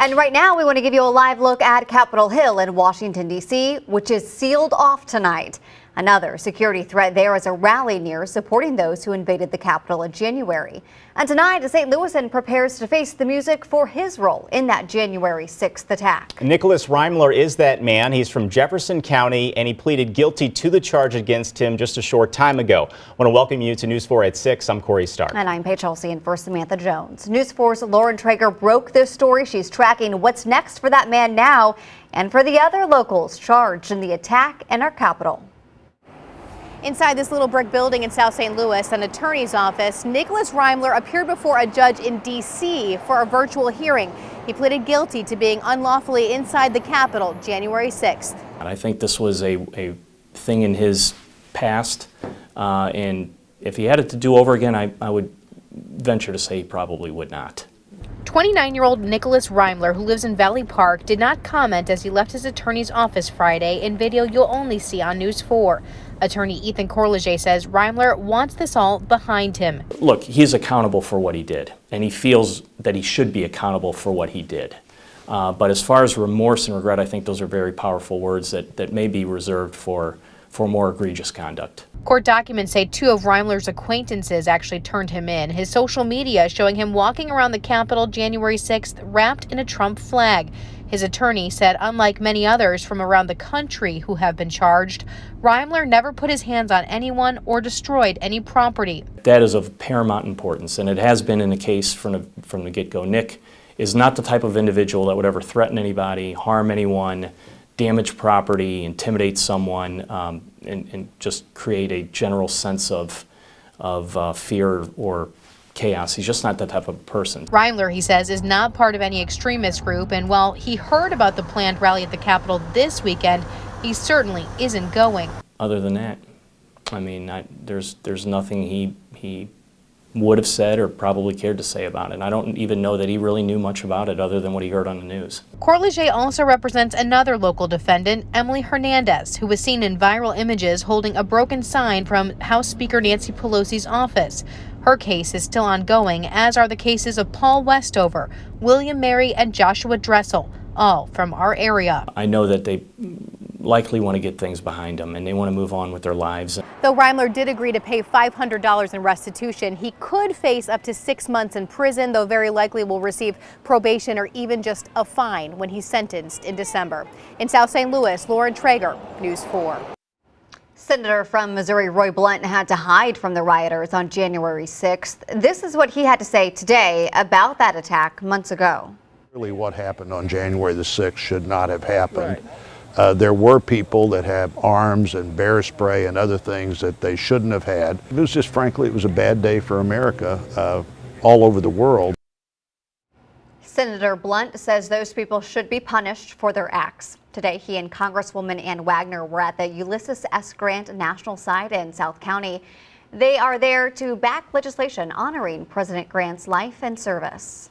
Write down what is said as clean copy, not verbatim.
And right now, we want to give you a live look at Capitol Hill in Washington, D.C., which is sealed off tonight. Another security threat there is a rally near supporting those who invaded the Capitol in January. And tonight, a St. Louisan prepares to face the music for his role in that January 6th attack. Nicholas Reimler is that man. He's from Jefferson County, and he pleaded guilty to the charge against him just a short time ago. I want to welcome you to News 4 at 6. I'm Corey Stark. And I'm Paige Halsey in for Samantha Jones. News 4's Lauren Traeger broke this story. She's tracking what's next for that man now and for the other locals charged in the attack in our capital. Inside this little brick building in South St. Louis, an attorney's office, Nicholas Reimler appeared before a judge in D.C. for a virtual hearing. He pleaded guilty to being unlawfully inside the Capitol January 6th. And I think this was a thing in his past, and if he had it to do over again, I would venture to say he probably would not. 29-year-old Nicholas Reimler, who lives in Valley Park, did not comment as he left his attorney's office Friday in video you'll only see on News 4. Attorney Ethan Corliger says Reimler wants this all behind him. Look, he's accountable for what he did, and he feels that he should be accountable for what he did. But as far as remorse and regret, I think those are very powerful words that may be reserved for more egregious conduct. Court documents say two of Reimler's acquaintances actually turned him in. His social media showing him walking around the Capitol January 6th wrapped in a Trump flag. His attorney said unlike many others from around the country who have been charged, Reimler never put his hands on anyone or destroyed any property. That is of paramount importance, and it has been in the case from the get-go. Nick is not the type of individual that would ever threaten anybody, harm anyone, damage property, intimidate someone, and just create a general sense of fear or chaos. He's just not that type of person. Reimler, he says, is not part of any extremist group, and while he heard about the planned rally at the Capitol this weekend, he certainly isn't going. Other than that, I mean, there's nothing he would have said or probably cared to say about it. I don't even know that he really knew much about it other than what he heard on the news. Corliger also represents another local defendant, Emily Hernandez, who was seen in viral images holding a broken sign from House Speaker Nancy Pelosi's office. Her case is still ongoing, as are the cases of Paul Westover, William Mary, and Joshua Dressel, all from our area. I know that they likely want to get things behind them and they want to move on with their lives. Though Reimler did agree to pay $500 in restitution, he could face up to 6 months in prison, though very likely will receive probation or even just a fine when he's sentenced in December. In South St. Louis, Lauren Traeger, News 4. Senator from Missouri Roy Blunt had to hide from the rioters on January 6th. This is what he had to say today about that attack months ago. Really, what happened on January the 6th should not have happened. Right. There were people that have arms and bear spray and other things that they shouldn't have had. It was just, frankly, it was a bad day for America all over the world. Senator Blunt says those people should be punished for their acts. Today, he and Congresswoman Ann Wagner were at the Ulysses S. Grant National Site in South County. They are there to back legislation honoring President Grant's life and service.